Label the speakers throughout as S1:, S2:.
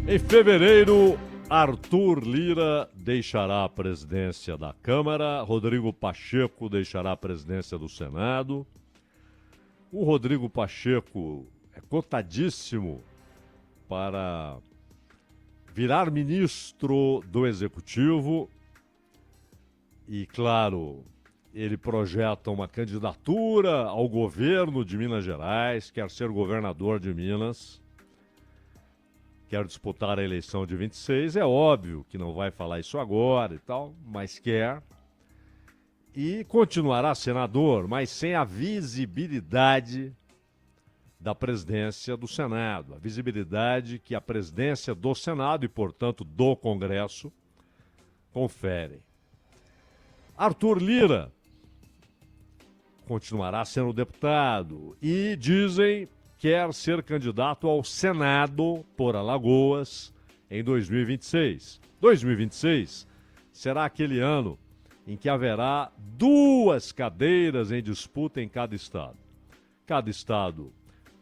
S1: Em fevereiro, Arthur Lira deixará a presidência da Câmara, Rodrigo Pacheco deixará a presidência do Senado. O Rodrigo Pacheco é cotadíssimo para virar ministro do Executivo e, claro, ele projeta uma candidatura ao governo de Minas Gerais, quer ser governador de Minas. Quer disputar a eleição de 26, é óbvio que não vai falar isso agora e tal, mas quer. E continuará senador, mas sem a visibilidade da presidência do Senado. A visibilidade que a presidência do Senado e, portanto, do Congresso confere. Arthur Lira continuará sendo deputado e dizem quer ser candidato ao Senado por Alagoas em 2026. 2026 será aquele ano em que haverá 2 cadeiras em disputa em cada estado. Cada estado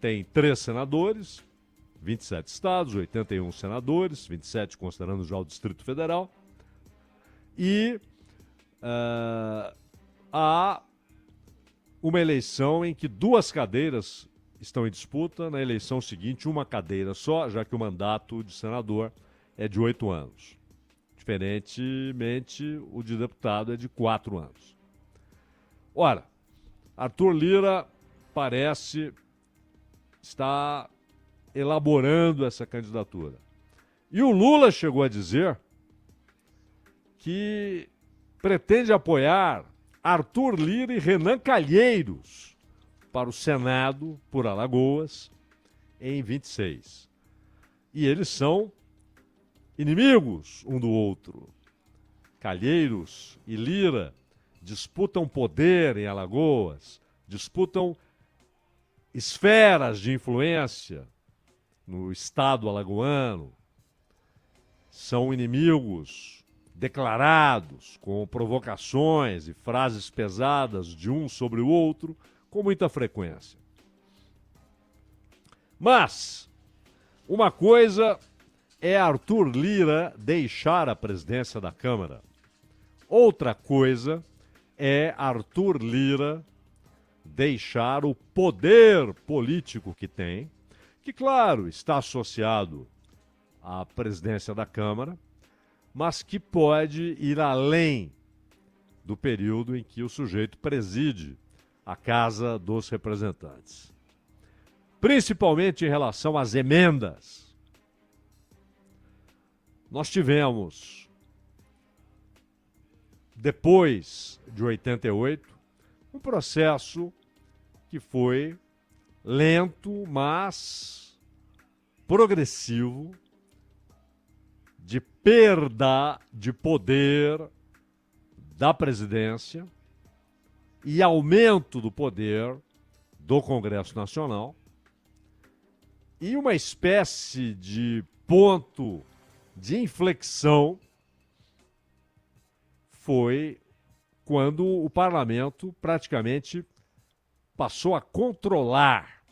S1: tem 3 senadores, 27 estados, 81 senadores, 27 considerando já o Distrito Federal. E há uma eleição em que 2 cadeiras estão em disputa. Na eleição seguinte, 1 cadeira só, já que o mandato de senador é de 8 anos. Diferentemente, o de deputado é de 4 anos. Ora, Arthur Lira parece estar elaborando essa candidatura. E o Lula chegou a dizer que pretende apoiar Arthur Lira e Renan Calheiros para o Senado por Alagoas em 26. E eles são inimigos um do outro. Calheiros e Lira disputam poder em Alagoas, disputam esferas de influência no estado alagoano. São inimigos declarados, com provocações e frases pesadas de um sobre o outro, com muita frequência. Mas uma coisa é Arthur Lira deixar a presidência da Câmara. Outra coisa é Arthur Lira deixar o poder político que tem, que, claro, está associado à presidência da Câmara, mas que pode ir além do período em que o sujeito preside a Casa dos Representantes. Principalmente em relação às emendas. Nós tivemos, depois de 88, um processo que foi lento, mas progressivo, de perda de poder da presidência e aumento do poder do Congresso Nacional, e uma espécie de ponto de inflexão foi quando o parlamento praticamente passou a controlar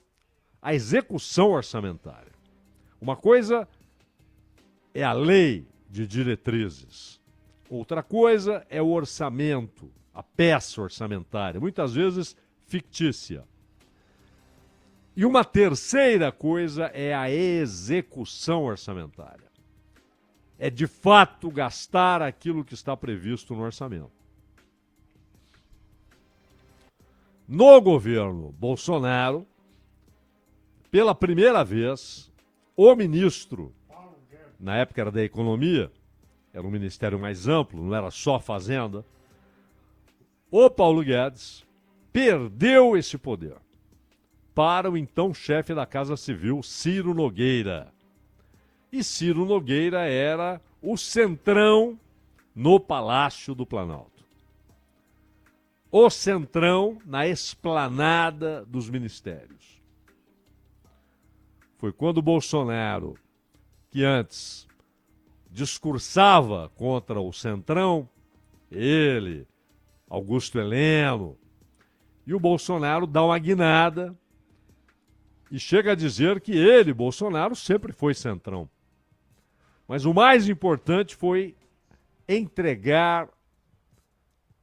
S1: a execução orçamentária. Uma coisa é a lei de diretrizes, outra coisa é o orçamento, a peça orçamentária, muitas vezes fictícia. E uma terceira coisa é a execução orçamentária. É de fato gastar aquilo que está previsto no orçamento. No governo Bolsonaro, pela primeira vez, o ministro, na época era da Economia, era um ministério mais amplo, não era só Fazenda, o Paulo Guedes perdeu esse poder para o então chefe da Casa Civil, Ciro Nogueira. E Ciro Nogueira era o centrão no Palácio do Planalto. O centrão na esplanada dos ministérios. Foi quando o Bolsonaro, que antes discursava contra o centrão, ele, Augusto Heleno, e o Bolsonaro dá uma guinada e chega a dizer que ele, Bolsonaro, sempre foi centrão. Mas o mais importante foi entregar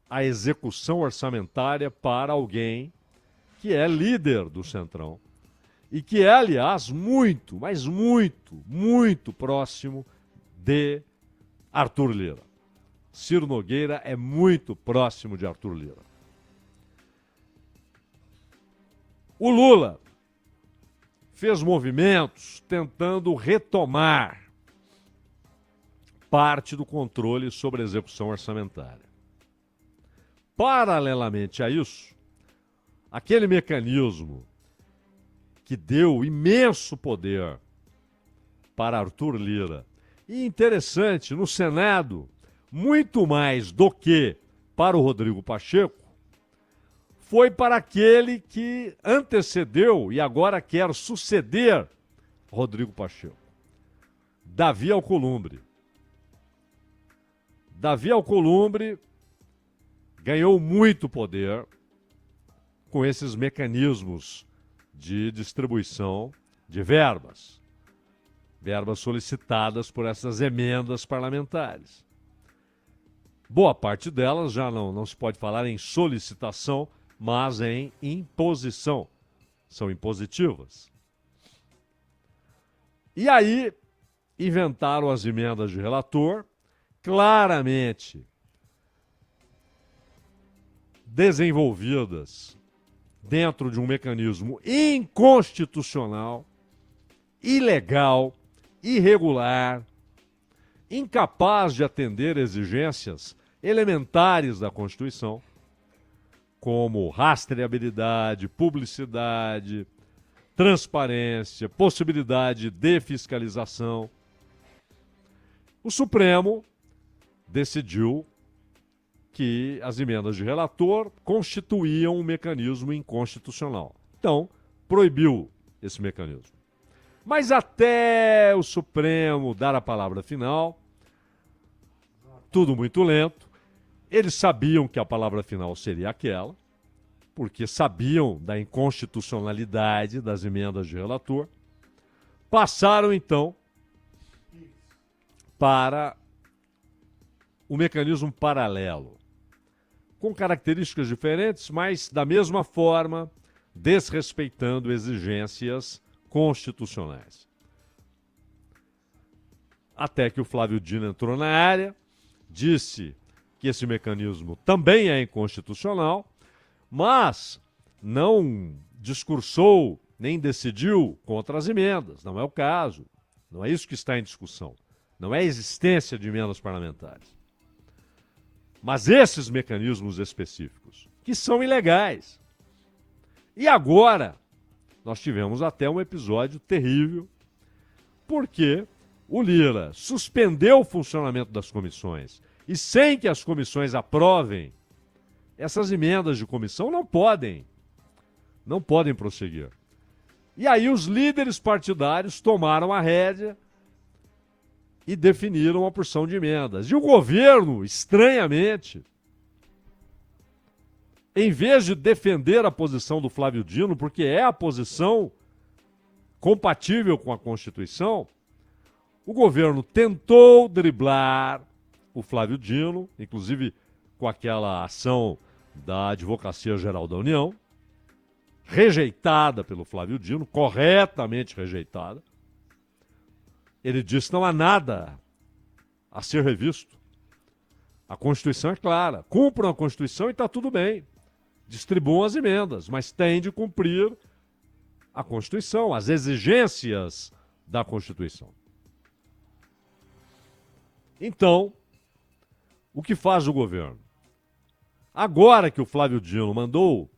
S1: a execução orçamentária para alguém que é líder do Centrão e que é, aliás, muito, mas muito, muito próximo de Arthur Lira. Ciro Nogueira é muito próximo de Arthur Lira. O Lula fez movimentos tentando retomar parte do controle sobre a execução orçamentária. Paralelamente a isso, aquele mecanismo que deu imenso poder para Arthur Lira, e interessante, no Senado, muito mais do que para o Rodrigo Pacheco, foi para aquele que antecedeu e agora quer suceder Rodrigo Pacheco, Davi Alcolumbre. Davi Alcolumbre ganhou muito poder com esses mecanismos de distribuição de verbas solicitadas por essas emendas parlamentares. Boa parte delas já não se pode falar em solicitação, mas em imposição. São impositivas. E aí inventaram as emendas de relator, claramente desenvolvidas dentro de um mecanismo inconstitucional, ilegal, irregular, incapaz de atender exigências elementares da Constituição, como rastreabilidade, publicidade, transparência, possibilidade de fiscalização. O Supremo decidiu que as emendas de relator constituíam um mecanismo inconstitucional. Então, proibiu esse mecanismo. Mas até o Supremo dar a palavra final, tudo muito lento. Eles sabiam que a palavra final seria aquela, porque sabiam da inconstitucionalidade das emendas de relator. Passaram, então, para o mecanismo paralelo, com características diferentes, mas da mesma forma, desrespeitando exigências constitucionais. Até que o Flávio Dino entrou na área, disse que esse mecanismo também é inconstitucional, mas não discursou nem decidiu contra as emendas. Não é o caso. Não é isso que está em discussão. Não é a existência de emendas parlamentares. Mas esses mecanismos específicos, que são ilegais. E agora, nós tivemos até um episódio terrível, porque o Lira suspendeu o funcionamento das comissões e sem que as comissões aprovem, essas emendas de comissão não podem prosseguir. E aí os líderes partidários tomaram a rédea e definiram uma porção de emendas. E o governo, estranhamente, em vez de defender a posição do Flávio Dino, porque é a posição compatível com a Constituição, o governo tentou driblar o Flávio Dino, inclusive com aquela ação da Advocacia Geral da União, rejeitada pelo Flávio Dino, corretamente rejeitada. Ele disse que não há nada a ser revisto. A Constituição é clara. Cumpram a Constituição e está tudo bem. Distribuam as emendas, mas tem de cumprir a Constituição, as exigências da Constituição. Então, o que faz o governo? Agora que o Flávio Dino mandou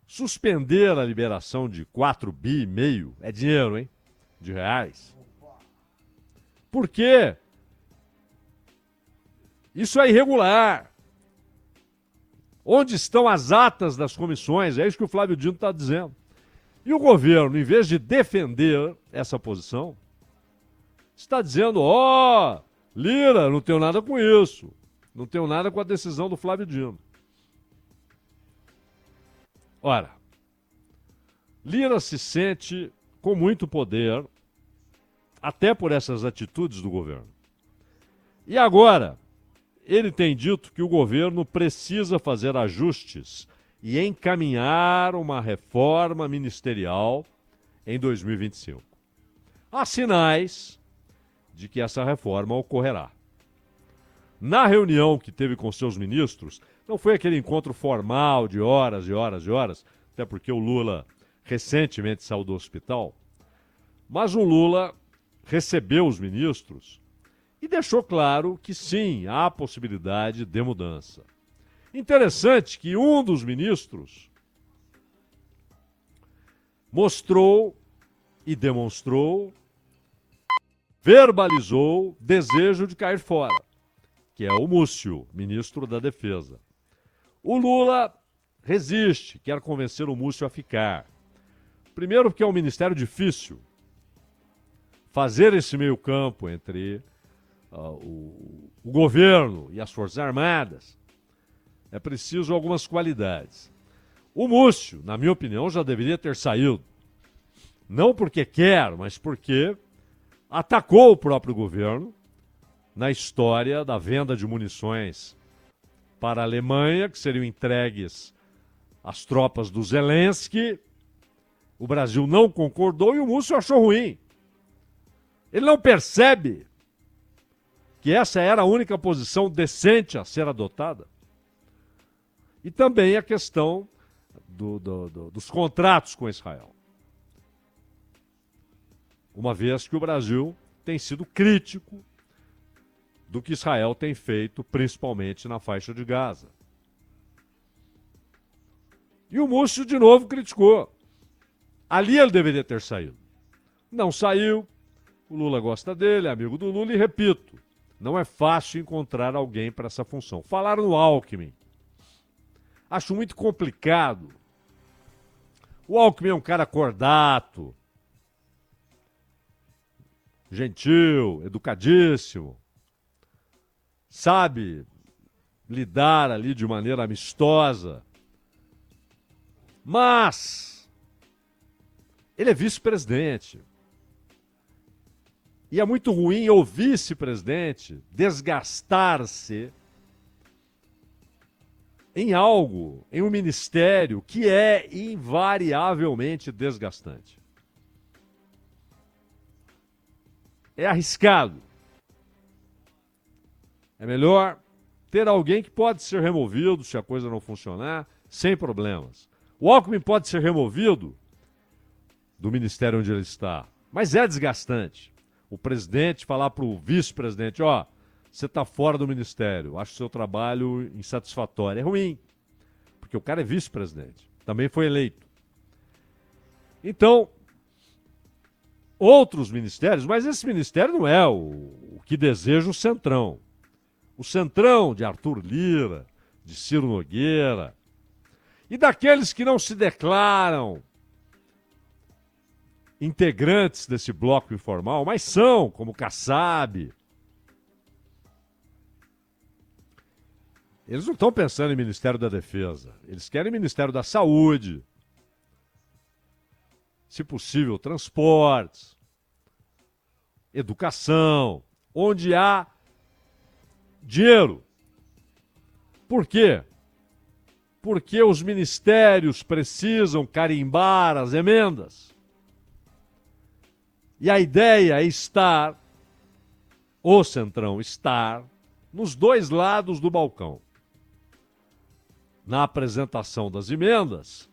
S1: suspender a liberação de 4,5 bi, é dinheiro, hein? De reais. Por quê? Isso é irregular. Onde estão as atas das comissões? É isso que o Flávio Dino está dizendo. E o governo, em vez de defender essa posição, está dizendo, Lira, não tenho nada com isso. Não tenho nada com a decisão do Flávio Dino. Ora, Lira se sente com muito poder, até por essas atitudes do governo. E agora, ele tem dito que o governo precisa fazer ajustes e encaminhar uma reforma ministerial em 2025. Há sinais de que essa reforma ocorrerá. Na reunião que teve com seus ministros, não foi aquele encontro formal de horas e horas e horas, até porque o Lula recentemente saiu do hospital, mas o Lula recebeu os ministros e deixou claro que sim, há possibilidade de mudança. Interessante que um dos ministros mostrou e demonstrou, verbalizou desejo de cair fora, que é o Múcio, ministro da Defesa. O Lula resiste, quer convencer o Múcio a ficar. Primeiro porque é um ministério difícil. Fazer esse meio-campo entre o governo e as Forças Armadas é preciso algumas qualidades. O Múcio, na minha opinião, já deveria ter saído. Não porque quer, mas porque atacou o próprio governo na história da venda de munições para a Alemanha, que seriam entregues às tropas do Zelensky. O Brasil não concordou e o Múcio achou ruim. Ele não percebe que essa era a única posição decente a ser adotada. E também a questão dos contratos com Israel. Uma vez que o Brasil tem sido crítico do que Israel tem feito, principalmente na faixa de Gaza. E o Múcio, de novo, criticou. Ali ele deveria ter saído. Não saiu. O Lula gosta dele, é amigo do Lula, e repito, não é fácil encontrar alguém para essa função. Falaram no Alckmin. Acho muito complicado. O Alckmin é um cara cordato, gentil, educadíssimo, sabe lidar ali de maneira amistosa, mas ele é vice-presidente. E é muito ruim o vice-presidente desgastar-se em algo, em um ministério que é invariavelmente desgastante. É arriscado. É melhor ter alguém que pode ser removido se a coisa não funcionar, sem problemas. O Alckmin pode ser removido do ministério onde ele está, mas é desgastante. O presidente falar para o vice-presidente, ó, você está fora do ministério, acho o seu trabalho insatisfatório. É ruim, porque o cara é vice-presidente, também foi eleito. Então, outros ministérios, mas esse ministério não é o que deseja o Centrão. O Centrão de Arthur Lira, de Ciro Nogueira, e daqueles que não se declaram integrantes desse bloco informal, mas são, como Kassab. Eles não estão pensando em Ministério da Defesa, eles querem Ministério da Saúde, se possível, transportes, educação, onde há dinheiro. Por quê? Porque os ministérios precisam carimbar as emendas. E a ideia é estar, o Centrão estar, nos dois lados do balcão. Na apresentação das emendas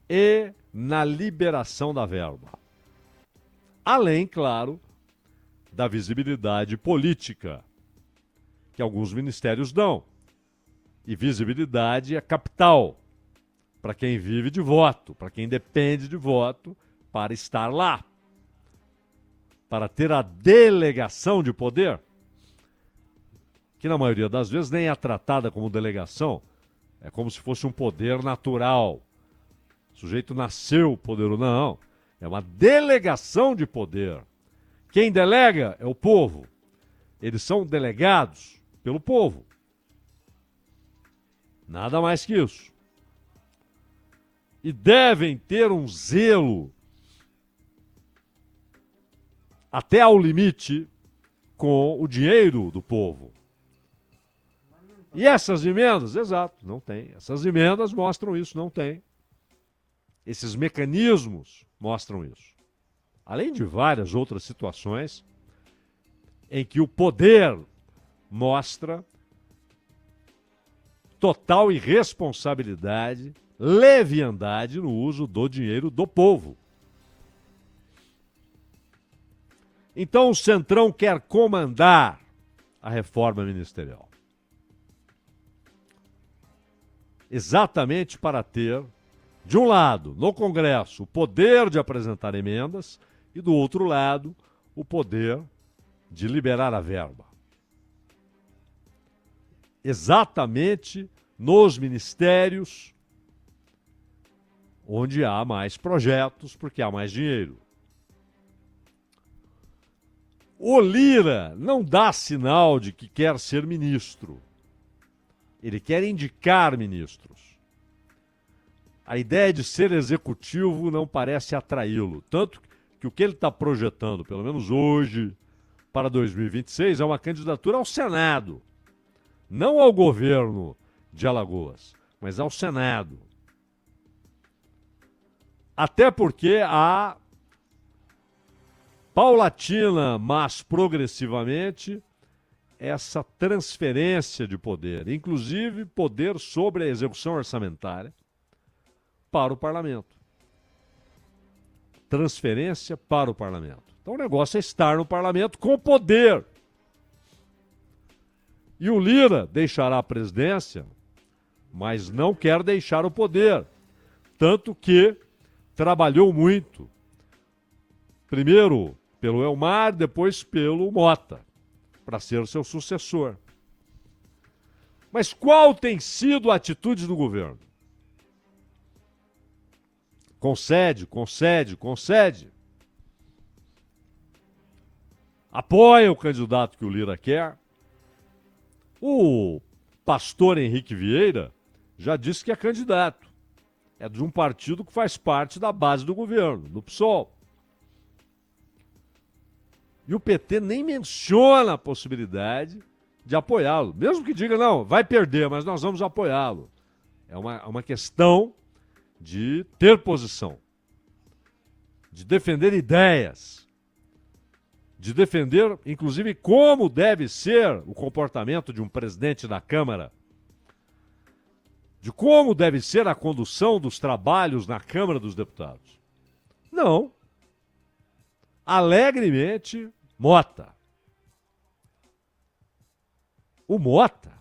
S1: e na liberação da verba. Além, claro, da visibilidade política que alguns ministérios dão. E visibilidade é capital para quem vive de voto, para quem depende de voto para estar lá. Para ter a delegação de poder, que na maioria das vezes nem é tratada como delegação, é como se fosse um poder natural. O sujeito nasceu poderoso. Não, é uma delegação de poder. Quem delega é o povo. Eles são delegados pelo povo. Nada mais que isso. E devem ter um zelo até ao limite com o dinheiro do povo. E essas emendas, exato, não tem. Essas emendas mostram isso, não tem. Esses mecanismos mostram isso. Além de várias outras situações em que o poder mostra total irresponsabilidade, leviandade no uso do dinheiro do povo. Então o Centrão quer comandar a reforma ministerial. Exatamente para ter, de um lado, no Congresso, o poder de apresentar emendas e, do outro lado, o poder de liberar a verba. Exatamente nos ministérios onde há mais projetos, porque há mais dinheiro. O Lira não dá sinal de que quer ser ministro. Ele quer indicar ministros. A ideia de ser executivo não parece atraí-lo. Tanto que o que ele está projetando, pelo menos hoje, para 2026, é uma candidatura ao Senado. Não ao governo de Alagoas, mas ao Senado. Até porque há, paulatina, mas progressivamente, essa transferência de poder, inclusive poder sobre a execução orçamentária, para o parlamento. Transferência para o parlamento. Então o negócio é estar no parlamento com poder. E o Lira deixará a presidência, mas não quer deixar o poder. Tanto que trabalhou muito. Primeiro pelo Elmar, depois pelo Mota, para ser seu sucessor. Mas qual tem sido a atitude do governo? Concede, concede, concede. Apoia o candidato que o Lira quer. O pastor Henrique Vieira já disse que é candidato. É de um partido que faz parte da base do governo, do PSOL. E o PT nem menciona a possibilidade de apoiá-lo. Mesmo que diga, não, vai perder, mas nós vamos apoiá-lo. É uma questão de ter posição, de defender ideias, de defender, inclusive, como deve ser o comportamento de um presidente da Câmara, de como deve ser a condução dos trabalhos na Câmara dos Deputados. Não. Alegremente, Mota. O Mota.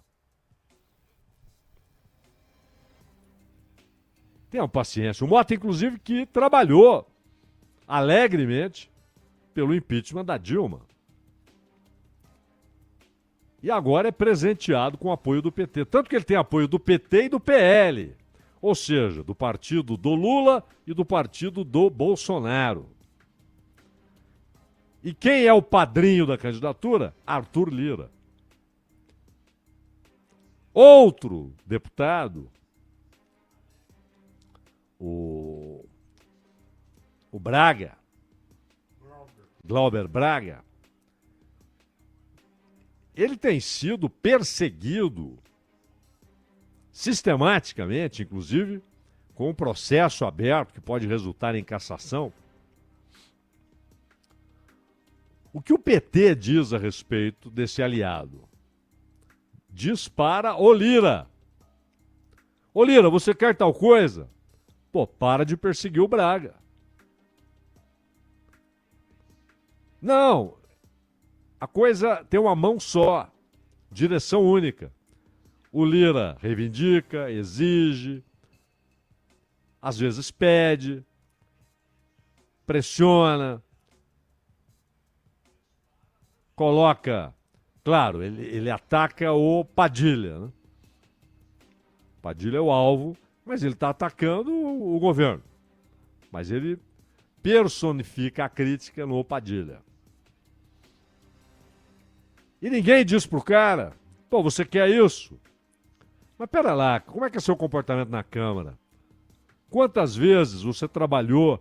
S1: Tenham paciência. O Mota, inclusive, que trabalhou alegremente pelo impeachment da Dilma. E agora é presenteado com o apoio do PT. Tanto que ele tem apoio do PT e do PL. Ou seja, do partido do Lula e do partido do Bolsonaro. E quem é o padrinho da candidatura? Arthur Lira. Outro deputado, o Braga, Glauber Braga, ele tem sido perseguido sistematicamente, inclusive com um processo aberto que pode resultar em cassação. O que o PT diz a respeito desse aliado? Diz para o Lira. Ô Lira, você quer tal coisa? Pô, para de perseguir o Braga. Não, a coisa tem uma mão só, direção única. O Lira reivindica, exige, às vezes pede, pressiona, coloca, claro, ele ataca o Padilha, né? Padilha é o alvo, mas ele está atacando o governo. Mas ele personifica a crítica no Padilha. E ninguém diz pro cara, pô, você quer isso? Mas pera lá, como é que é seu comportamento na Câmara? Quantas vezes você trabalhou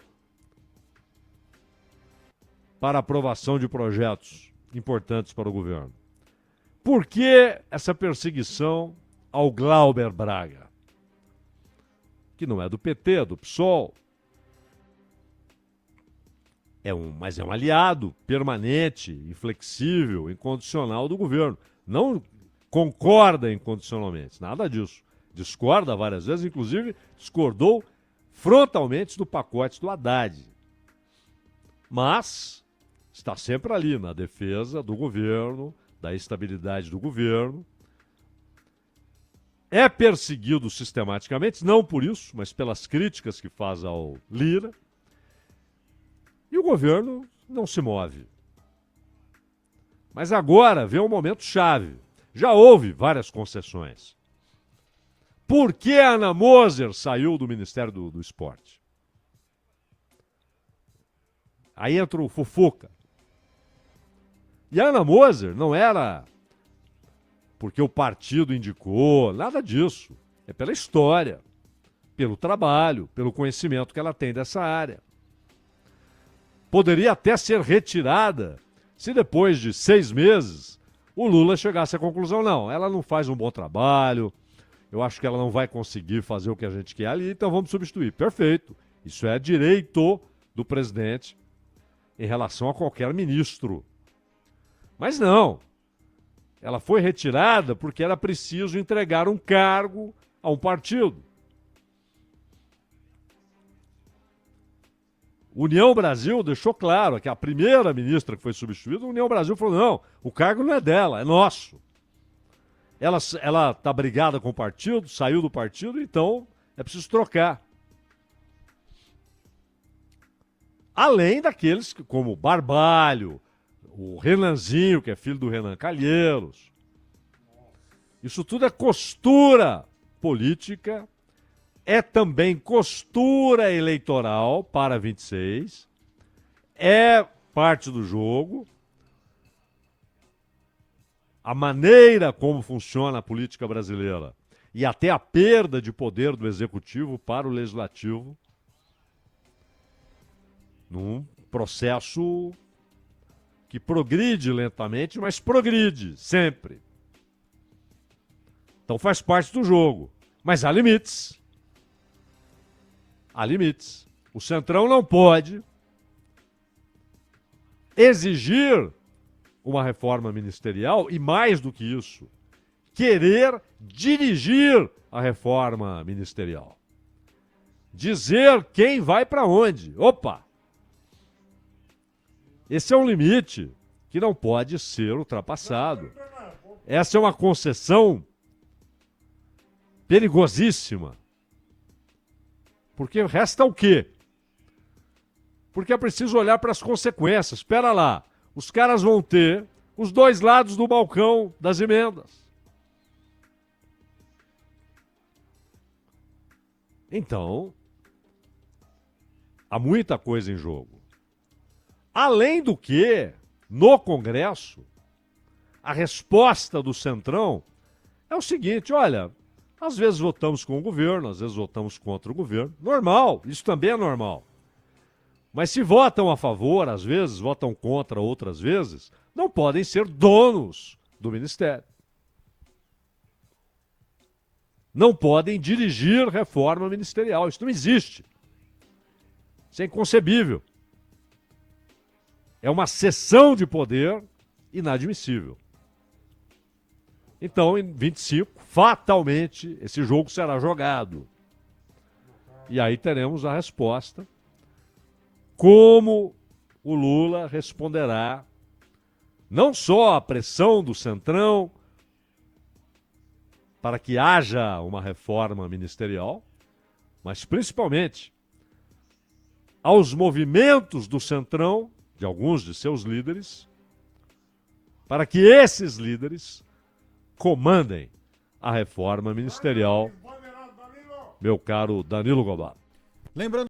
S1: para aprovação de projetos importantes para o governo. Por que essa perseguição ao Glauber Braga? Que não é do PT, é do PSOL. Mas é um aliado permanente, inflexível, incondicional do governo. Não concorda incondicionalmente, nada disso. Discorda várias vezes, inclusive discordou frontalmente do pacote do Haddad. Mas está sempre ali na defesa do governo, da estabilidade do governo. É perseguido sistematicamente, não por isso, mas pelas críticas que faz ao Lira. E o governo não se move. Mas agora vem um momento chave. Já houve várias concessões. Por que a Ana Moser saiu do Ministério do Esporte? Aí entra o Fufuca. E a Ana Moser não era porque o partido indicou, nada disso. É pela história, pelo trabalho, pelo conhecimento que ela tem dessa área. Poderia até ser retirada se depois de 6 meses o Lula chegasse à conclusão, não, ela não faz um bom trabalho, eu acho que ela não vai conseguir fazer o que a gente quer ali, então vamos substituir. Perfeito. Isso é direito do presidente em relação a qualquer ministro. Mas não. Ela foi retirada porque era preciso entregar um cargo a um partido. União Brasil deixou claro que a primeira ministra que foi substituída, a União Brasil falou, não, o cargo não é dela, é nosso. Ela está brigada com o partido, saiu do partido, então é preciso trocar. Além daqueles como Barbalho, o Renanzinho, que é filho do Renan Calheiros. Isso tudo é costura política, é também costura eleitoral para 26, é parte do jogo. A maneira como funciona a política brasileira e até a perda de poder do executivo para o legislativo num processo que progride lentamente, mas progride sempre. Então faz parte do jogo, mas há limites. Há limites. O Centrão não pode exigir uma reforma ministerial e, mais do que isso, querer dirigir a reforma ministerial. Dizer quem vai para onde. Opa! Esse é um limite que não pode ser ultrapassado. Essa é uma concessão perigosíssima. Porque resta o quê? Porque é preciso olhar para as consequências. Espera lá. Os caras vão ter os dois lados do balcão das emendas. Então, há muita coisa em jogo. Além do que, no Congresso, a resposta do Centrão é o seguinte, olha, às vezes votamos com o governo, às vezes votamos contra o governo. Normal, isso também é normal. Mas se votam a favor, às vezes, votam contra outras vezes, não podem ser donos do ministério. Não podem dirigir reforma ministerial. Isso não existe. Isso é inconcebível. É uma cessão de poder inadmissível. Então, em 25, fatalmente, esse jogo será jogado. E aí teremos a resposta. Como o Lula responderá não só à pressão do Centrão para que haja uma reforma ministerial, mas principalmente aos movimentos do Centrão, de alguns de seus líderes, para que esses líderes comandem a reforma ministerial, meu caro Danilo Gobá.
S2: Lembrando